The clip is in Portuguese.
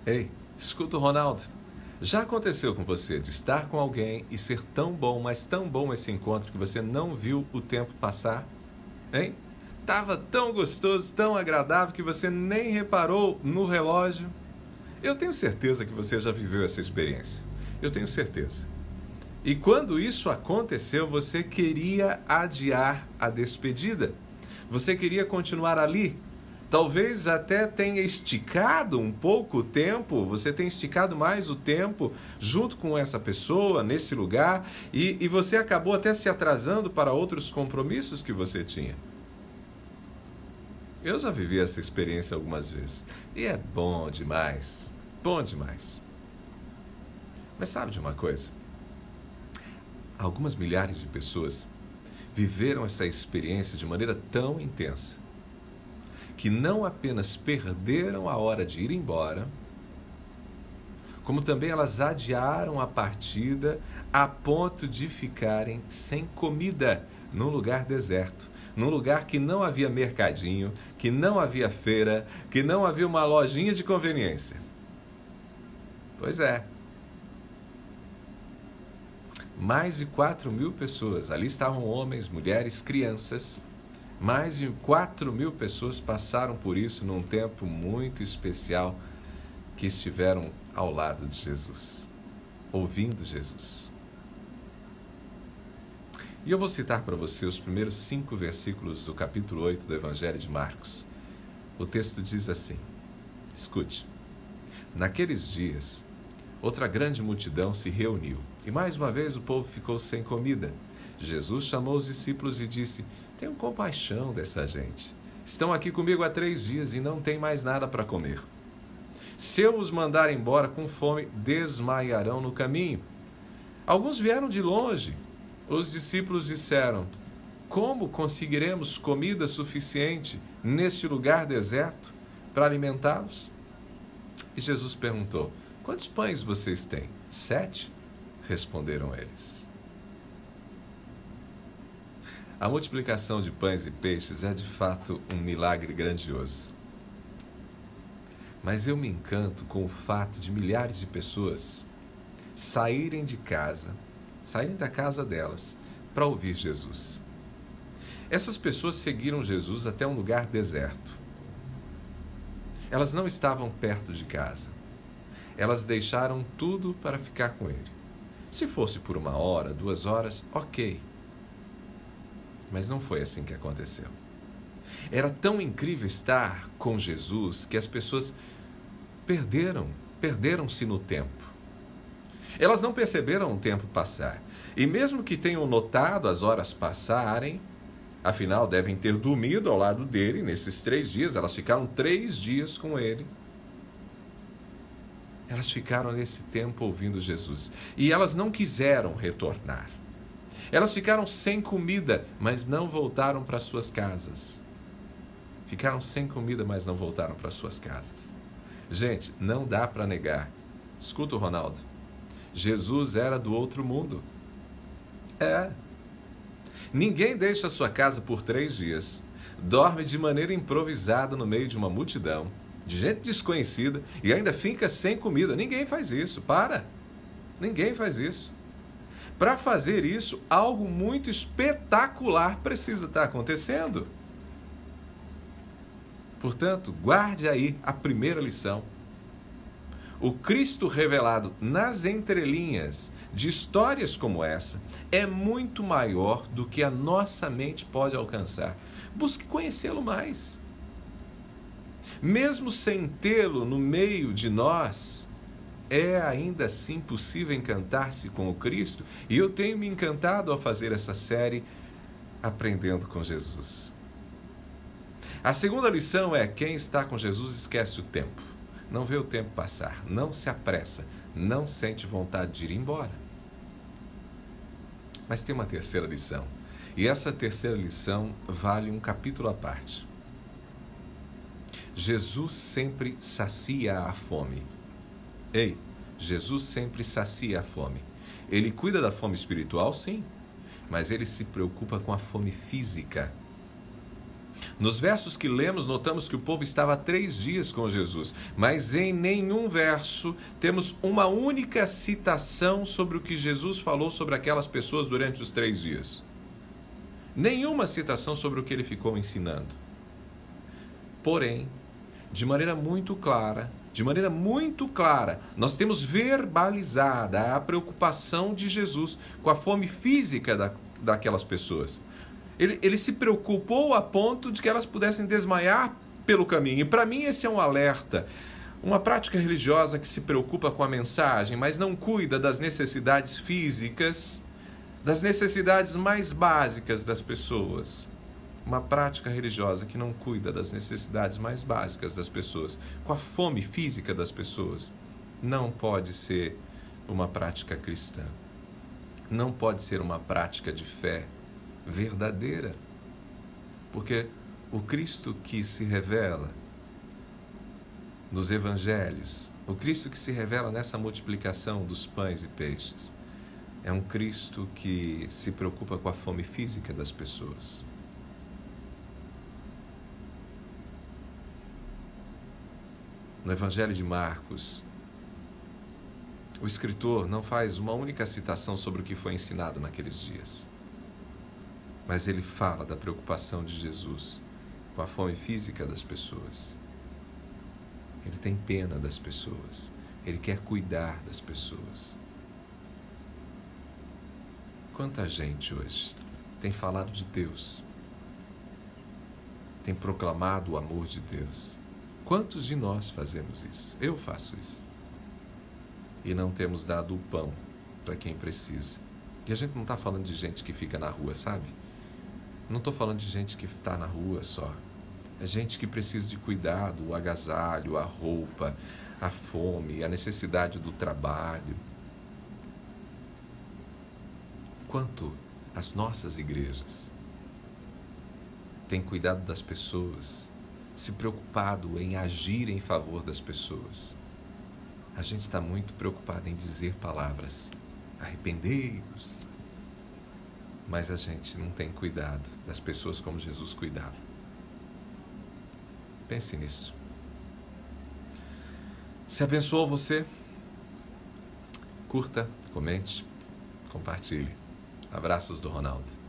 Ei, escuta o Ronaldo. Já aconteceu com você de estar com alguém e ser tão bom, mas tão bom esse encontro que você não viu o tempo passar? Hein? Tava tão gostoso, tão agradável que você nem reparou no relógio? Eu tenho certeza que você já viveu essa experiência. Eu tenho certeza. E quando isso aconteceu, você queria adiar a despedida. Você queria continuar ali. Talvez até tenha esticado um pouco o tempo, você tem esticado mais o tempo junto com essa pessoa, nesse lugar, e você acabou até se atrasando para outros compromissos que você tinha. Eu já vivi essa experiência algumas vezes. E é bom demais. Bom demais. Mas sabe de uma coisa? Algumas milhares de pessoas viveram essa experiência de maneira tão intensa que não apenas perderam a hora de ir embora, como também elas adiaram a partida a ponto de ficarem sem comida num lugar deserto, num lugar que não havia mercadinho, que não havia feira, que não havia uma lojinha de conveniência. Pois é. Mais de 4.000 pessoas, ali estavam homens, mulheres, crianças. Mais de 4.000 pessoas passaram por isso num tempo muito especial que estiveram ao lado de Jesus, ouvindo Jesus. E eu vou citar para você os primeiros 5 versículos do capítulo 8 do Evangelho de Marcos. O texto diz assim, escute: naqueles dias, outra grande multidão se reuniu, e mais uma vez o povo ficou sem comida. Jesus chamou os discípulos e disse: tenham compaixão dessa gente. Estão aqui comigo há 3 dias e não têm mais nada para comer. Se eu os mandar embora com fome, desmaiarão no caminho. Alguns vieram de longe. Os discípulos disseram: como conseguiremos comida suficiente neste lugar deserto para alimentá-los? E Jesus perguntou: quantos pães vocês têm? 7? Responderam eles. A multiplicação de pães e peixes é de fato um milagre grandioso. Mas eu me encanto com o fato de milhares de pessoas saírem da casa delas para ouvir Jesus. Essas pessoas seguiram Jesus até um lugar deserto. Elas não estavam perto de casa. Elas deixaram tudo para ficar com ele. Se fosse por 1 hora, 2 horas, ok. Mas não foi assim que aconteceu. Era tão incrível estar com Jesus que as pessoas perderam-se no tempo. Elas não perceberam o tempo passar. E mesmo que tenham notado as horas passarem, afinal devem ter dormido ao lado dele nesses 3 dias, elas ficaram 3 dias com ele. Elas ficaram nesse tempo ouvindo Jesus. E elas não quiseram retornar. Elas ficaram sem comida, mas não voltaram para suas casas. Ficaram sem comida, mas não voltaram para suas casas. Gente, não dá para negar. Escuta o Ronaldo. Jesus era do outro mundo. Ninguém deixa a sua casa por 3 dias, dorme de maneira improvisada no meio de uma multidão, de gente desconhecida, e ainda fica sem comida. Ninguém faz isso. Ninguém faz isso. Para fazer isso, algo muito espetacular precisa estar acontecendo. Portanto, guarde aí a primeira lição. O Cristo revelado nas entrelinhas de histórias como essa é muito maior do que a nossa mente pode alcançar. Busque conhecê-lo mais. Mesmo sem tê-lo no meio de nós, é ainda assim possível encantar-se com o Cristo, e eu tenho me encantado ao fazer essa série Aprendendo com Jesus. A segunda lição é: quem está com Jesus esquece o tempo. Não vê o tempo passar, não se apressa, não sente vontade de ir embora. Mas tem uma terceira lição, e essa terceira lição vale um capítulo à parte. Jesus sempre sacia a fome. Ei, Jesus sempre sacia a fome. Ele cuida da fome espiritual, sim, mas ele se preocupa com a fome física. Nos versos que lemos, notamos que o povo estava há 3 dias com Jesus, mas em nenhum verso temos uma única citação sobre o que Jesus falou sobre aquelas pessoas durante os 3 dias. Nenhuma citação sobre o que ele ficou ensinando. Porém, de maneira muito clara, nós temos verbalizada a preocupação de Jesus com a fome física daquelas pessoas. Ele se preocupou a ponto de que elas pudessem desmaiar pelo caminho. E para mim esse é um alerta. Uma prática religiosa que se preocupa com a mensagem, mas não cuida das necessidades físicas, das necessidades mais básicas das pessoas. Uma prática religiosa que não cuida das necessidades mais básicas das pessoas, com a fome física das pessoas, não pode ser uma prática cristã. Não pode ser uma prática de fé verdadeira. Porque o Cristo que se revela nos evangelhos, o Cristo que se revela nessa multiplicação dos pães e peixes, é um Cristo que se preocupa com a fome física das pessoas. No Evangelho de Marcos, o escritor não faz uma única citação sobre o que foi ensinado naqueles dias. Mas ele fala da preocupação de Jesus com a fome física das pessoas. Ele tem pena das pessoas. Ele quer cuidar das pessoas. Quanta gente hoje tem falado de Deus, tem proclamado o amor de Deus. Quantos de nós fazemos isso? Eu faço isso. E não temos dado o pão para quem precisa. E a gente não está falando de gente que fica na rua, sabe? Não estou falando de gente que está na rua só. É gente que precisa de cuidado, o agasalho, a roupa, a fome, a necessidade do trabalho. Quanto as nossas igrejas têm cuidado das pessoas, se preocupado em agir em favor das pessoas. A gente está muito preocupado em dizer palavras, arrependei-vos, mas a gente não tem cuidado das pessoas como Jesus cuidava. Pense nisso. Se abençoou você, curta, comente, compartilhe. Abraços do Ronaldo.